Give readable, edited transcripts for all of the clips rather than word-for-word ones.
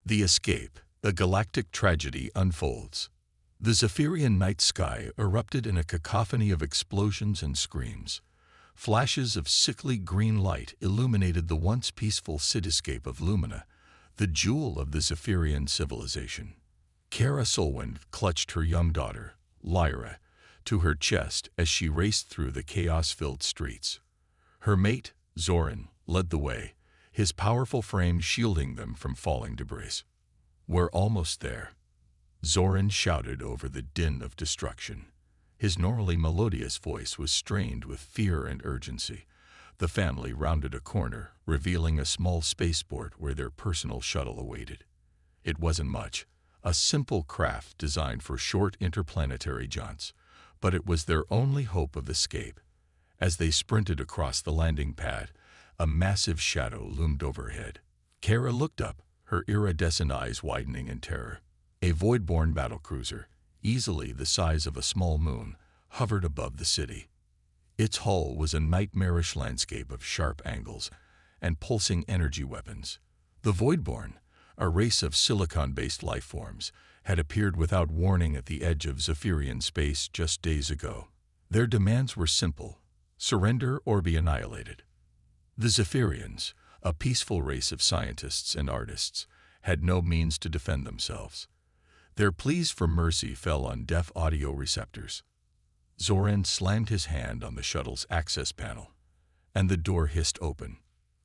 The escape, the galactic tragedy unfolds. The Zephyrian night sky erupted in a cacophony of explosions and screams. Flashes of sickly green light illuminated the once peaceful cityscape of Lumina, the jewel of the Zephyrian civilization. Kara Solwind clutched her young daughter, Lyra, to her chest as she raced through the chaos-filled streets. Her mate, Zoran, led the way, his powerful frame shielding them from falling debris. "We're almost there," Zoran shouted over the din of destruction. His normally melodious voice was strained with fear and urgency. The family rounded a corner, revealing a small spaceport where their personal shuttle awaited. It wasn't much, a simple craft designed for short interplanetary jaunts, but it was their only hope of escape. As they sprinted across the landing pad, a massive shadow loomed overhead. Kara looked up, her iridescent eyes widening in terror. A void-born battlecruiser, easily the size of a small moon, hovered above the city. Its hull was a nightmarish landscape of sharp angles and pulsing energy weapons. The Voidborn, a race of silicon-based life forms, had appeared without warning at the edge of Zephyrian space just days ago. Their demands were simple: surrender or be annihilated. The Zephyrians, a peaceful race of scientists and artists, had no means to defend themselves. Their pleas for mercy fell on deaf audio receptors. Zoran slammed his hand on the shuttle's access panel, and the door hissed open.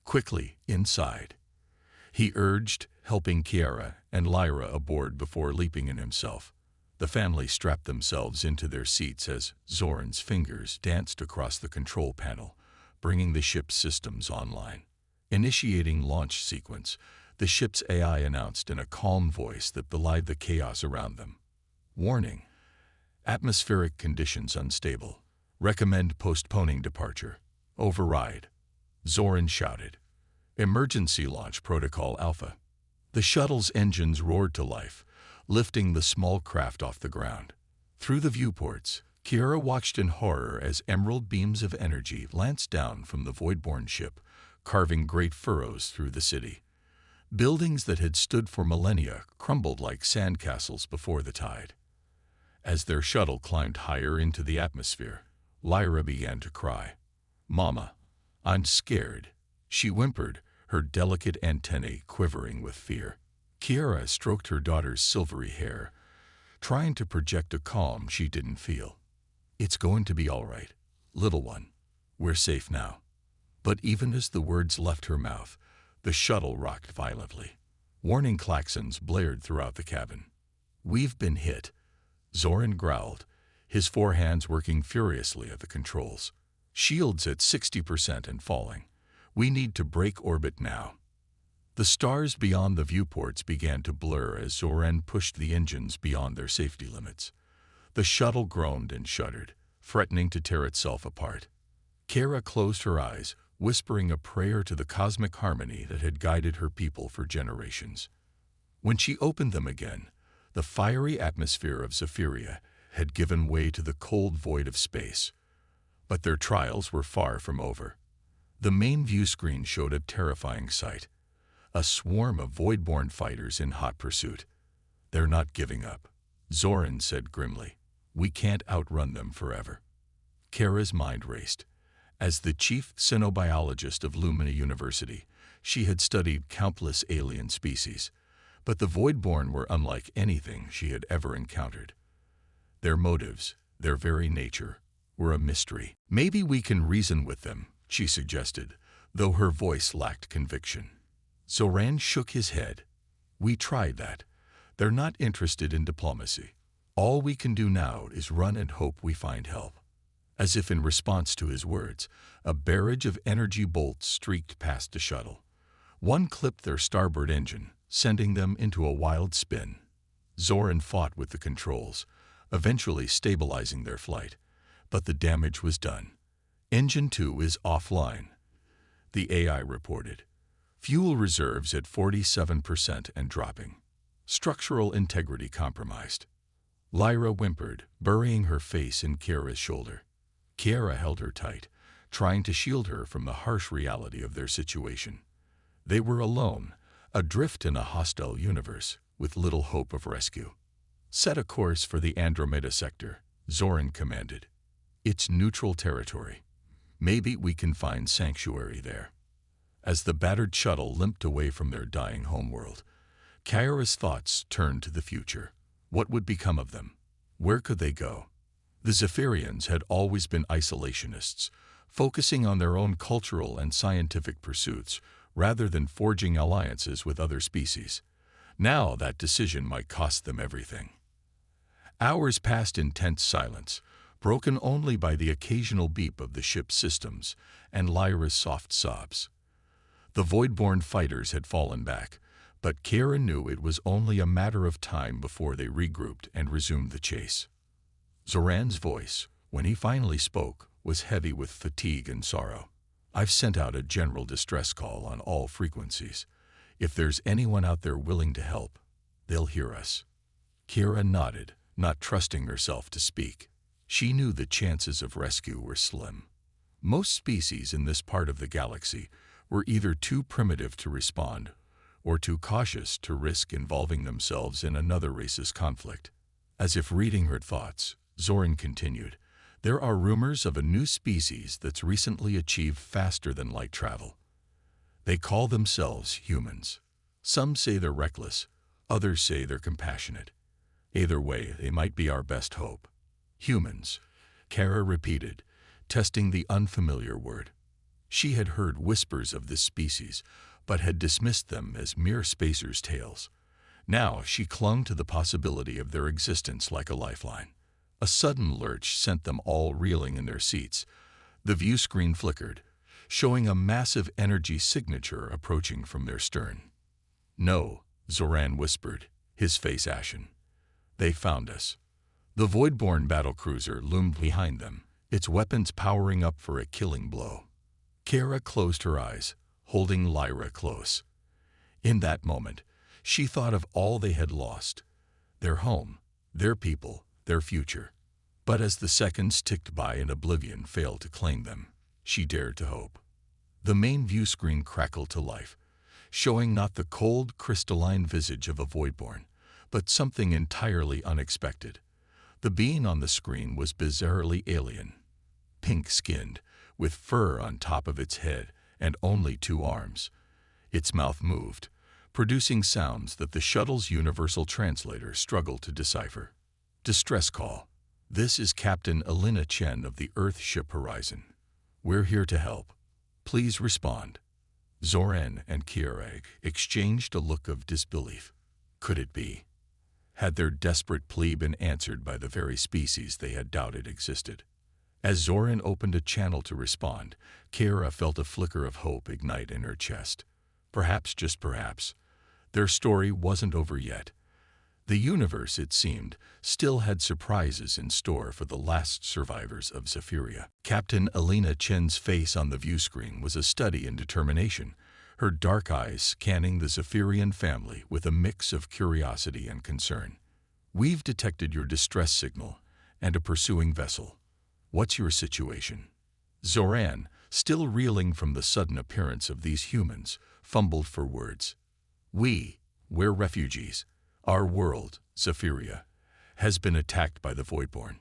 Quickly, inside. He urged, helping Kiara and Lyra aboard before leaping in himself. The family strapped themselves into their seats as Zoran's fingers danced across the control panel, bringing the ship's systems online. Initiating launch sequence, the ship's AI announced in a calm voice that belied the chaos around them. "Warning. Atmospheric conditions unstable. Recommend postponing departure. Override," Zoran shouted. "Emergency launch protocol Alpha." The shuttle's engines roared to life, lifting the small craft off the ground. Through the viewports, Kiara watched in horror as emerald beams of energy lanced down from the Voidborn ship, carving great furrows through the city. Buildings that had stood for millennia crumbled like sandcastles before the tide. As their shuttle climbed higher into the atmosphere, Lyra began to cry. "Mama, I'm scared," she whimpered, her delicate antennae quivering with fear. Kiara stroked her daughter's silvery hair, trying to project a calm she didn't feel. "It's going to be all right, little one. We're safe now." But even as the words left her mouth, the shuttle rocked violently. Warning klaxons blared throughout the cabin. "We've been hit," Zoran growled, his four hands working furiously at the controls. "Shields at 60% and falling. We need to break orbit now." The stars beyond the viewports began to blur as Zoran pushed the engines beyond their safety limits. The shuttle groaned and shuddered, threatening to tear itself apart. Kara closed her eyes, whispering a prayer to the cosmic harmony that had guided her people for generations. When she opened them again, the fiery atmosphere of Zephyria had given way to the cold void of space. But their trials were far from over. The main view screen showed a terrifying sight: a swarm of Voidborn fighters in hot pursuit. "They're not giving up," Zoran said grimly. "We can't outrun them forever." Kara's mind raced. As the chief xenobiologist of Lumina University, she had studied countless alien species, but the Voidborn were unlike anything she had ever encountered. Their motives, their very nature, were a mystery. "Maybe we can reason with them," she suggested, though her voice lacked conviction. Zoran shook his head. "We tried that. They're not interested in diplomacy. All we can do now is run and hope we find help." As if in response to his words, a barrage of energy bolts streaked past the shuttle. One clipped their starboard engine, sending them into a wild spin. Zoran fought with the controls, eventually stabilizing their flight, but the damage was done. "Engine 2 is offline," the AI reported. "Fuel reserves at 47% and dropping. Structural integrity compromised." Lyra whimpered, burying her face in Kiara's shoulder. Kiara held her tight, trying to shield her from the harsh reality of their situation. They were alone, adrift in a hostile universe with little hope of rescue. Set a course for the Andromeda sector, Zoran commanded. It's neutral territory. Maybe we can find sanctuary there. As the battered shuttle limped away from their dying homeworld, Kyra's thoughts turned to the future. What would become of them? Where could they go? The Zephyrians had always been isolationists, focusing on their own cultural and scientific pursuits rather than forging alliances with other species. Now that decision might cost them everything. Hours passed in tense silence, broken only by the occasional beep of the ship's systems and Lyra's soft sobs. The Voidborn fighters had fallen back, but Kyra knew it was only a matter of time before they regrouped and resumed the chase. Zoran's voice, when he finally spoke, was heavy with fatigue and sorrow. I've sent out a general distress call on all frequencies. If there's anyone out there willing to help, they'll hear us. Kyra nodded, not trusting herself to speak. She knew the chances of rescue were slim. Most species in this part of the galaxy were either too primitive to respond or too cautious to risk involving themselves in another race's conflict. As if reading her thoughts, Zoran continued, there are rumors of a new species that's recently achieved faster than light travel. They call themselves humans. Some say they're reckless, others say they're compassionate. Either way, they might be our best hope. Humans, Kyra repeated, testing the unfamiliar word. She had heard whispers of this species, but had dismissed them as mere spacers' tales. Now she clung to the possibility of their existence like a lifeline. A sudden lurch sent them all reeling in their seats. The view screen flickered, showing a massive energy signature approaching from their stern. No, Zoran whispered, his face ashen. They found us. The Voidborn battlecruiser loomed behind them, its weapons powering up for a killing blow. Kyra closed her eyes, holding Lyra close. In that moment, she thought of all they had lost. Their home, their people, their future. But as the seconds ticked by and oblivion failed to claim them, she dared to hope. The main view screen crackled to life, showing not the cold, crystalline visage of a Voidborn, but something entirely unexpected. The being on the screen was bizarrely alien. Pink-skinned, with fur on top of its head and only 2 arms. Its mouth moved, producing sounds that the shuttle's universal translator struggled to decipher. Distress call. This is Captain Alina Chen of the Earth Ship Horizon. We're here to help. Please respond. Zoran and Kyra exchanged a look of disbelief. Could it be? Had their desperate plea been answered by the very species they had doubted existed? As Zoran opened a channel to respond, Kyra felt a flicker of hope ignite in her chest. Perhaps, just perhaps, their story wasn't over yet. The universe, it seemed, still had surprises in store for the last survivors of Zephyria. Captain Alina Chen's face on the view screen was a study in determination, her dark eyes scanning the Zephyrian family with a mix of curiosity and concern. We've detected your distress signal and a pursuing vessel. What's your situation? Zoran, still reeling from the sudden appearance of these humans, fumbled for words. We're refugees. Our world, Zephyria, has been attacked by the Voidborn.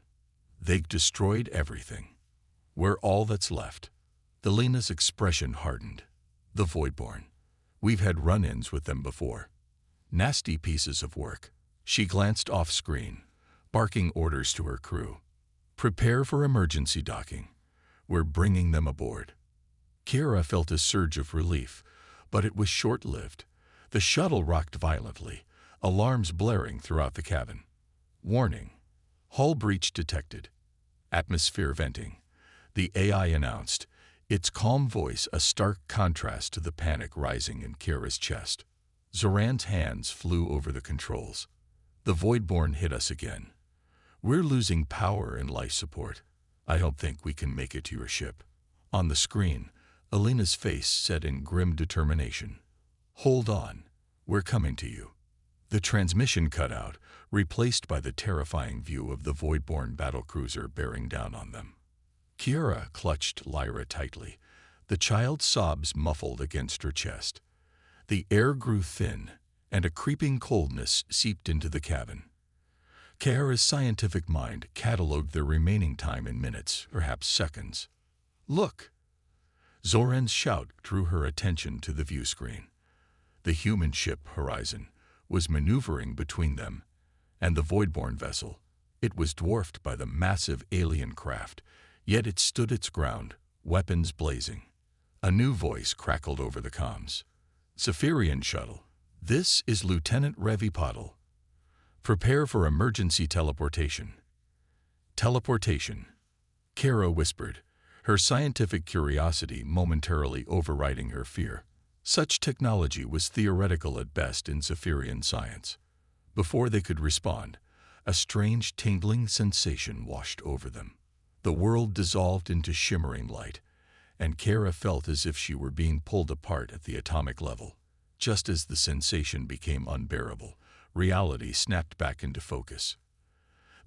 They've destroyed everything. We're all that's left. Alina's expression hardened. The Voidborn. We've had run-ins with them before. Nasty pieces of work. She glanced off-screen, barking orders to her crew. Prepare for emergency docking. We're bringing them aboard. Kyra felt a surge of relief, but it was short-lived. The shuttle rocked violently, alarms blaring throughout the cabin. Warning. Hull breach detected. Atmosphere venting. The AI announced, its calm voice a stark contrast to the panic rising in Kyra's chest. Zoran's hands flew over the controls. The Voidborn hit us again. We're losing power and life support. I don't think we can make it to your ship. On the screen, Alina's face set in grim determination. Hold on. We're coming to you. The transmission cut out, replaced by the terrifying view of the Voidborn battlecruiser bearing down on them. Kyra clutched Lyra tightly, the child's sobs muffled against her chest. The air grew thin, and a creeping coldness seeped into the cabin. Kiara's scientific mind catalogued their remaining time in minutes, perhaps seconds. "Look!" Zoran's shout drew her attention to the view screen. The human ship, Horizon, was maneuvering between them and the Voidborn vessel. It was dwarfed by the massive alien craft, yet it stood its ground, weapons blazing. A new voice crackled over the comms. "Zephyrian shuttle. This is Lieutenant Revipodl. Prepare for emergency teleportation." Teleportation, Kiara whispered, her scientific curiosity momentarily overriding her fear. Such technology was theoretical at best in Zephyrian science. Before they could respond, a strange tingling sensation washed over them. The world dissolved into shimmering light, and Kiara felt as if she were being pulled apart at the atomic level. Just as the sensation became unbearable, reality snapped back into focus.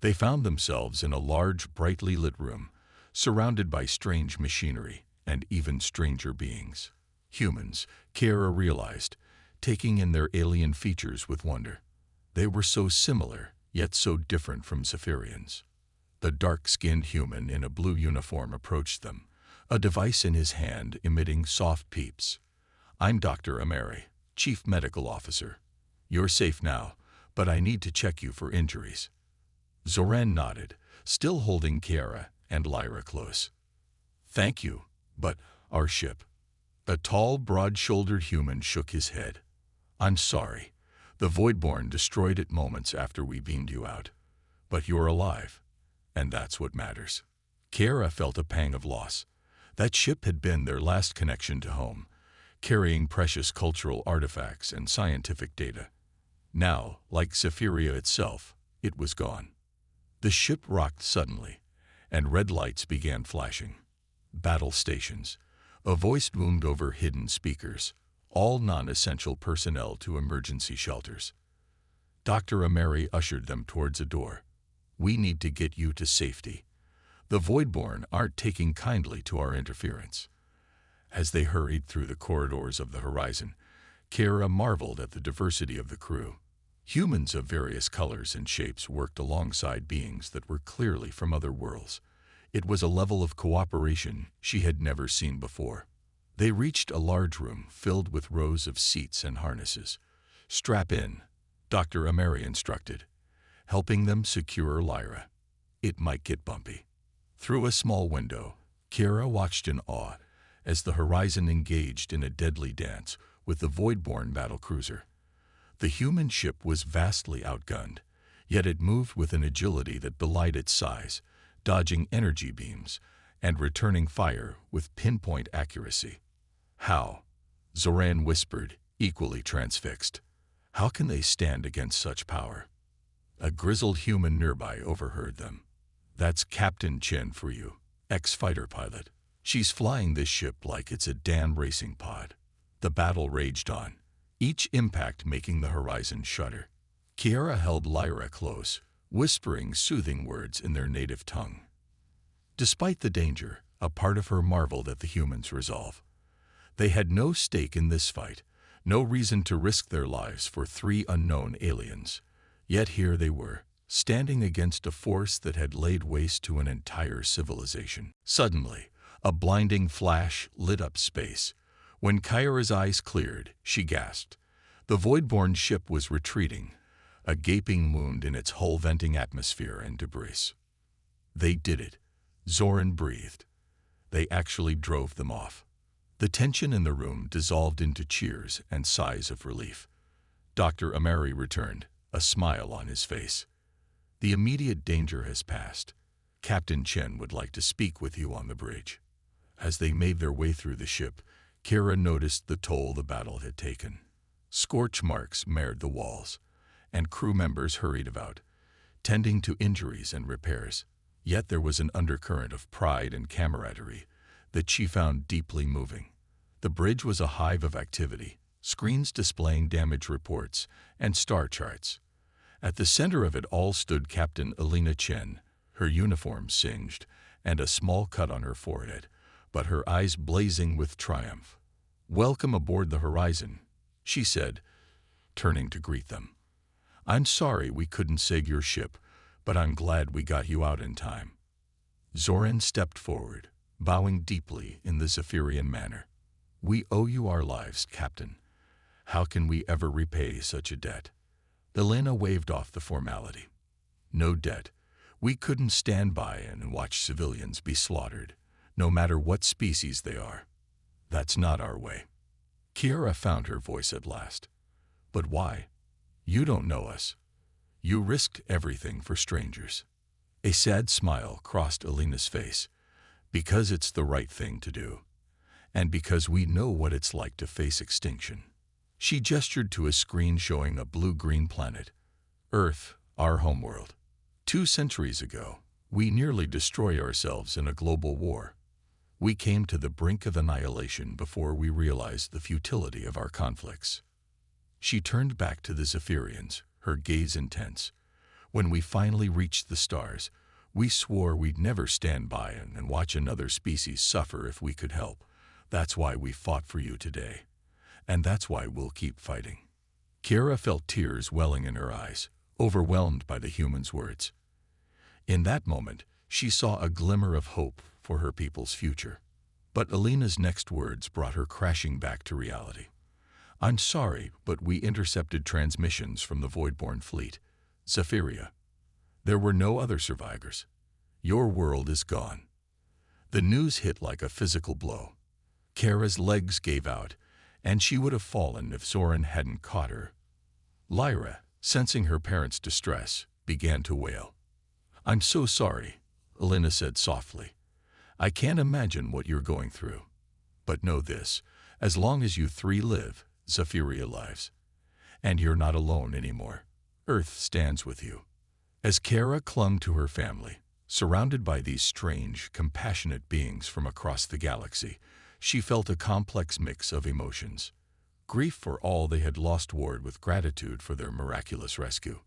They found themselves in a large, brightly lit room, surrounded by strange machinery and even stranger beings. Humans, Kiara realized, taking in their alien features with wonder. They were so similar, yet so different from Zephyrians. The dark-skinned human in a blue uniform approached them, a device in his hand emitting soft peeps. "I'm Dr. Ameri, Chief Medical Officer. You're safe now, but I need to check you for injuries." Zoran nodded, still holding Kiara and Lyra close. "Thank you, but our ship." A tall, broad-shouldered human shook his head. "I'm sorry. The Voidborn destroyed it moments after we beamed you out. But you're alive, and that's what matters." Kiara felt a pang of loss. That ship had been their last connection to home, carrying precious cultural artifacts and scientific data. Now, like Zephyria itself, it was gone. The ship rocked suddenly, and red lights began flashing. Battle stations. A voice boomed over hidden speakers, all non-essential personnel to emergency shelters. Dr. Ameri ushered them towards a door. "We need to get you to safety. The Voidborn aren't taking kindly to our interference." As they hurried through the corridors of the Horizon, Kiara marveled at the diversity of the crew. Humans of various colors and shapes worked alongside beings that were clearly from other worlds. It was a level of cooperation she had never seen before. They reached a large room filled with rows of seats and harnesses. "Strap in," Dr. Ameri instructed, helping them secure Lyra. "It might get bumpy." Through a small window, Kiara watched in awe as the Horizon engaged in a deadly dance with the Voidborn battlecruiser. The human ship was vastly outgunned, yet it moved with an agility that belied its size, dodging energy beams and returning fire with pinpoint accuracy. "How?" Zoran whispered, equally transfixed. "How can they stand against such power?" A grizzled human nearby overheard them. "That's Captain Chen for you, ex-fighter pilot. She's flying this ship like it's a damn racing pod." The battle raged on, each impact making the Horizon shudder. Kiara held Lyra close, whispering soothing words in their native tongue. Despite the danger, a part of her marveled at the humans' resolve. They had no stake in this fight, no reason to risk their lives for 3 unknown aliens. Yet here they were, standing against a force that had laid waste to an entire civilization. Suddenly, a blinding flash lit up space. When Kiara's eyes cleared, she gasped. The Voidborn ship was retreating, a gaping wound in its hull venting atmosphere and debris. "They did it," Zoran breathed. "They actually drove them off." The tension in the room dissolved into cheers and sighs of relief. Dr. Ameri returned, a smile on his face. "The immediate danger has passed. Captain Chen would like to speak with you on the bridge." As they made their way through the ship, Kiara noticed the toll the battle had taken. Scorch marks marred the walls, and crew members hurried about, tending to injuries and repairs. Yet there was an undercurrent of pride and camaraderie that she found deeply moving. The bridge was a hive of activity, screens displaying damage reports and star charts. At the center of it all stood Captain Alina Chen, her uniform singed and a small cut on her forehead, but her eyes blazing with triumph. "Welcome aboard the Horizon, she said, turning to greet them. "I'm sorry we couldn't save your ship, but I'm glad we got you out in time." Zoran stepped forward, bowing deeply in the Zephyrian manner. "We owe you our lives, Captain. How can we ever repay such a debt?" Elena waved off the formality. "No debt. We couldn't stand by and watch civilians be slaughtered, no matter what species they are. That's not our way." Kiara found her voice at last. "But why? You don't know us. You risked everything for strangers." A sad smile crossed Elena's face. "Because it's the right thing to do. And because we know what it's like to face extinction." She gestured to a screen showing a blue-green planet. "Earth, our homeworld. 2 centuries ago, we nearly destroyed ourselves in a global war. We came to the brink of annihilation before we realized the futility of our conflicts." She turned back to the Zephyrians, her gaze intense. "When we finally reached the stars, we swore we'd never stand by and watch another species suffer if we could help. That's why we fought for you today. And that's why we'll keep fighting." Kiara felt tears welling in her eyes, overwhelmed by the human's words. In that moment, she saw a glimmer of hope for her people's future. But Elena's next words brought her crashing back to reality. "I'm sorry, but we intercepted transmissions from the Voidborn fleet, Zephyria. There were no other survivors. Your world is gone." The news hit like a physical blow. Kara's legs gave out, and she would have fallen if Zoran hadn't caught her. Lyra, sensing her parents' distress, began to wail. "I'm so sorry," Elena said softly. "I can't imagine what you're going through. But know this, as long as you 3 live, Zephyria lives. And you're not alone anymore. Earth stands with you." As Kara clung to her family, surrounded by these strange, compassionate beings from across the galaxy, she felt a complex mix of emotions. Grief for all they had lost warred with gratitude for their miraculous rescue.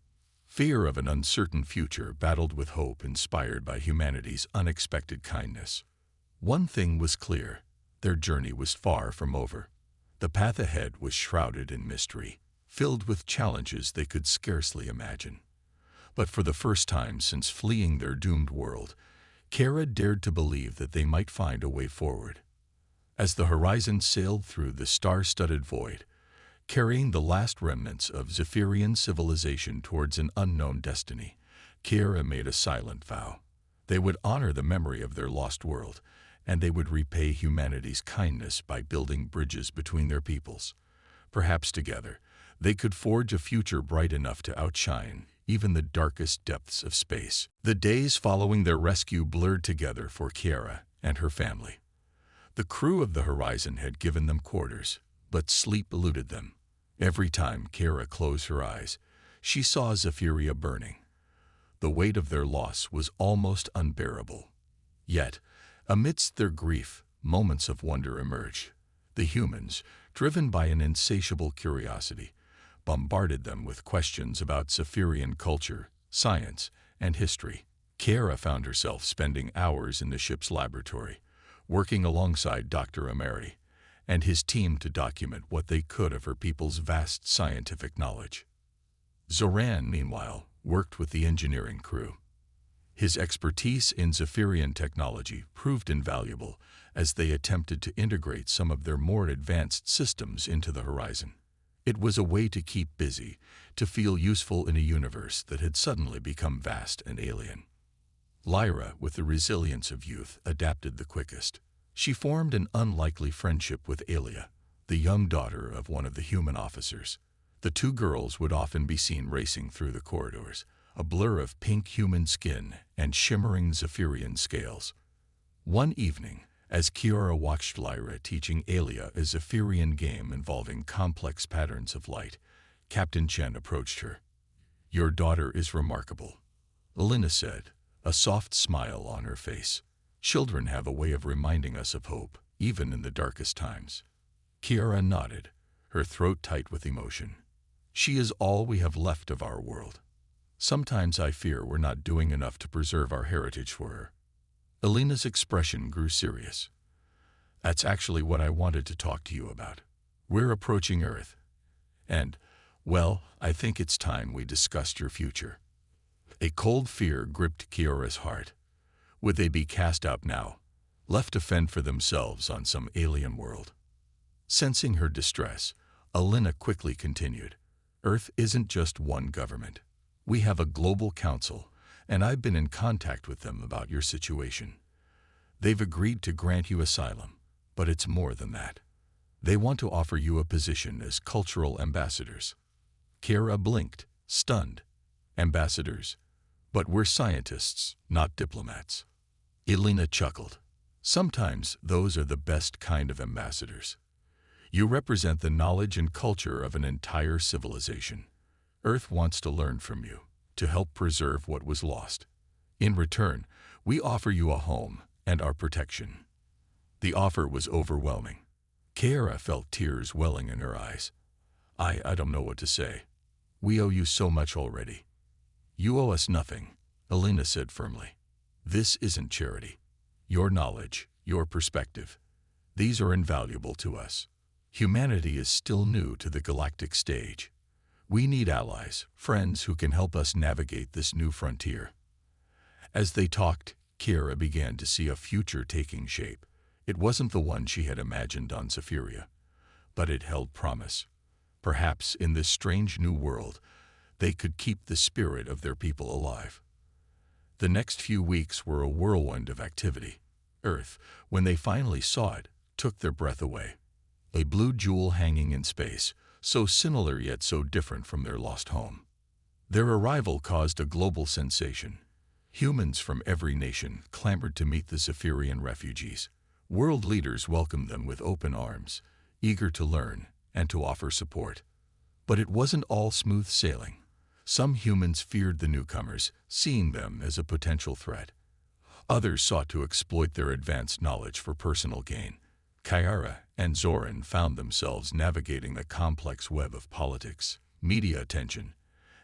Fear of an uncertain future battled with hope inspired by humanity's unexpected kindness. One thing was clear: their journey was far from over. The path ahead was shrouded in mystery, filled with challenges they could scarcely imagine. But for the first time since fleeing their doomed world, Kara dared to believe that they might find a way forward. As the horizon sailed through the star-studded void, carrying the last remnants of Zephyrian civilization towards an unknown destiny, Kara made a silent vow. They would honor the memory of their lost world, and they would repay humanity's kindness by building bridges between their peoples. Perhaps together, they could forge a future bright enough to outshine even the darkest depths of space. The days following their rescue blurred together for Kiara and her family. The crew of the Horizon had given them quarters, but sleep eluded them. Every time Kiara closed her eyes, she saw Zephyria burning. The weight of their loss was almost unbearable. Yet, amidst their grief, moments of wonder emerged. The humans, driven by an insatiable curiosity, bombarded them with questions about Zephyrian culture, science, and history. Kiara found herself spending hours in the ship's laboratory, working alongside Dr. Ameri and his team to document what they could of her people's vast scientific knowledge. Zoran, meanwhile, worked with the engineering crew. His expertise in Zephyrian technology proved invaluable as they attempted to integrate some of their more advanced systems into the Horizon. It was a way to keep busy, to feel useful in a universe that had suddenly become vast and alien. Lyra, with the resilience of youth, adapted the quickest. She formed an unlikely friendship with Alia, the young daughter of one of the human officers. The 2 girls would often be seen racing through the corridors, a blur of pink human skin and shimmering Zephyrian scales. One evening, as Kiara watched Lyra teaching Alia a Zephyrian game involving complex patterns of light, Captain Chen approached her. "Your daughter is remarkable," Elena said, a soft smile on her face. "Children have a way of reminding us of hope, even in the darkest times." Kiara nodded, her throat tight with emotion. "She is all we have left of our world. Sometimes I fear we're not doing enough to preserve our heritage for her." Elena's expression grew serious. "That's actually what I wanted to talk to you about. We're approaching Earth, And, well, I think it's time we discussed your future. A cold fear gripped Kiora's heart. Would they be cast out now, left to fend for themselves on some alien world? Sensing her distress, Alina quickly continued. Earth isn't just one government. We have a global council, and I've been in contact with them about your situation. They've agreed to grant you asylum, but it's more than that. They want to offer you a position as cultural ambassadors. Kiora blinked, stunned. Ambassadors? But we're scientists, not diplomats. Alina chuckled. Sometimes those are the best kind of ambassadors. You represent the knowledge and culture of an entire civilization. Earth wants to learn from you, to help preserve what was lost. In return, we offer you a home and our protection. The offer was overwhelming. Kiora felt tears welling in her eyes. I don't know what to say. We owe you so much already. You owe us nothing, Alina said firmly. This isn't charity. Your knowledge, your perspective, these are invaluable to us. Humanity is still new to the galactic stage. We need allies, friends who can help us navigate this new frontier. As they talked, Kiora began to see a future taking shape. It wasn't the one she had imagined on Zephyria, but it held promise. Perhaps in this strange new world, they could keep the spirit of their people alive. The next few weeks were a whirlwind of activity. Earth, when they finally saw it, took their breath away. A blue jewel hanging in space, so similar yet so different from their lost home. Their arrival caused a global sensation. Humans from every nation clamored to meet the Zephyrian refugees. World leaders welcomed them with open arms, eager to learn and to offer support. But it wasn't all smooth sailing. Some humans feared the newcomers, seeing them as a potential threat. Others sought to exploit their advanced knowledge for personal gain. Kiora and Zoran found themselves navigating the complex web of politics, media attention,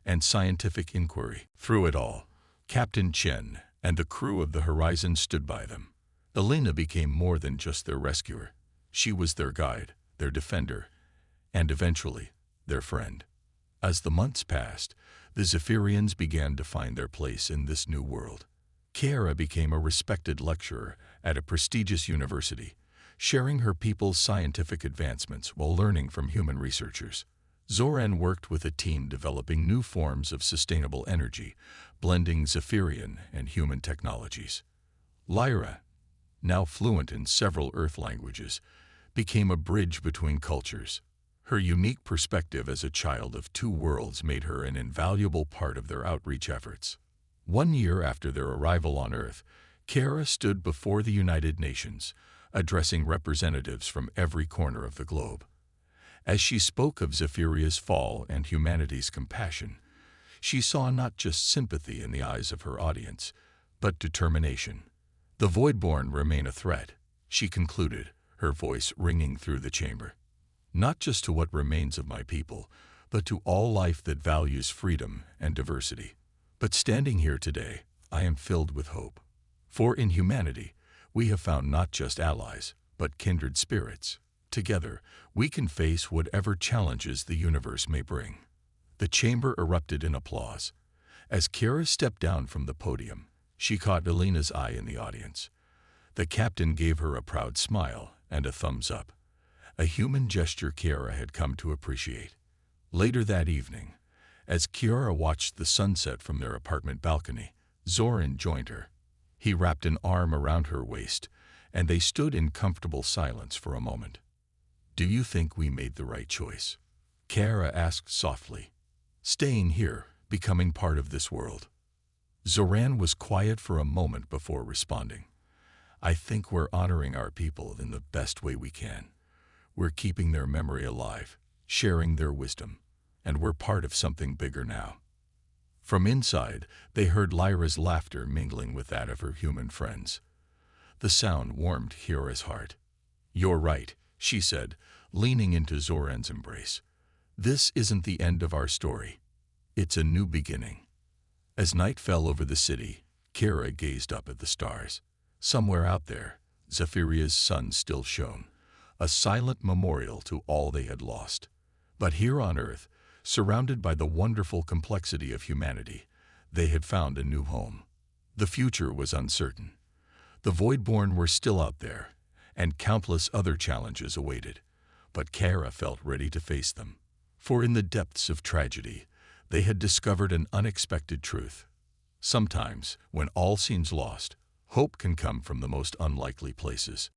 and scientific inquiry. Through it all, Captain Chen and the crew of the Horizon stood by them. Alina became more than just their rescuer. She was their guide, their defender, and eventually, their friend. As the months passed, the Zephyrians began to find their place in this new world. Kiora became a respected lecturer at a prestigious university, sharing her people's scientific advancements while learning from human researchers. Zoran worked with a team developing new forms of sustainable energy, blending Zephyrian and human technologies. Lyra, now fluent in several Earth languages, became a bridge between cultures. Her unique perspective as a child of two worlds made her an invaluable part of their outreach efforts. 1 year after their arrival on Earth, Kiora stood before the United Nations, addressing representatives from every corner of the globe. As she spoke of Zephyria's fall and humanity's compassion, she saw not just sympathy in the eyes of her audience, but determination. The Voidborn remain a threat, she concluded, her voice ringing through the chamber. Not just to what remains of my people, but to all life that values freedom and diversity. But standing here today, I am filled with hope. For in humanity, we have found not just allies, but kindred spirits. Together, we can face whatever challenges the universe may bring. The chamber erupted in applause. As Kiora stepped down from the podium, she caught Alina's eye in the audience. The captain gave her a proud smile and a thumbs up, a human gesture Kiora had come to appreciate. Later that evening, as Kiora watched the sunset from their apartment balcony, Zoran joined her. He wrapped an arm around her waist, and they stood in comfortable silence for a moment. Do you think we made the right choice? Kiora asked softly. Staying here, becoming part of this world. Zoran was quiet for a moment before responding. I think we're honoring our people in the best way we can. We're keeping their memory alive, sharing their wisdom, and we're part of something bigger now. From inside, they heard Lyra's laughter mingling with that of her human friends. The sound warmed Kiora's heart. You're right, she said, leaning into Zoran's embrace. This isn't the end of our story. It's a new beginning. As night fell over the city, Kiora gazed up at the stars. Somewhere out there, Zephyria's sun still shone, a silent memorial to all they had lost. But here on Earth, surrounded by the wonderful complexity of humanity, they had found a new home. The future was uncertain. The Voidborn were still out there, and countless other challenges awaited. But Kara felt ready to face them. For in the depths of tragedy, they had discovered an unexpected truth. Sometimes, when all seems lost, hope can come from the most unlikely places.